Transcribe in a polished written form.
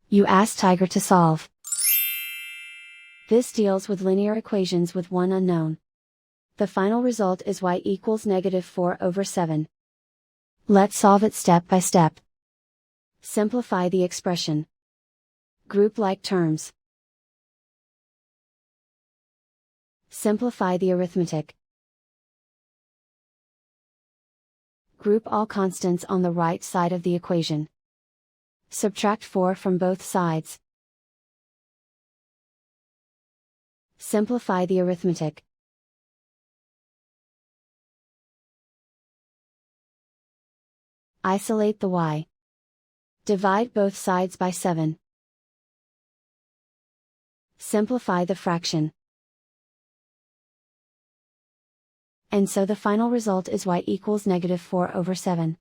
You ask Tiger to solve. This deals with linear equations with one unknown. The final result is y equals -4/7. Let's solve it step by step. Simplify the expression. Group like terms. Simplify the arithmetic. Group all constants on the right side of the equation. Subtract 4 from both sides. Simplify the arithmetic. Isolate the y. Divide both sides by 7. Simplify the fraction. And so the final result is y equals -4/7.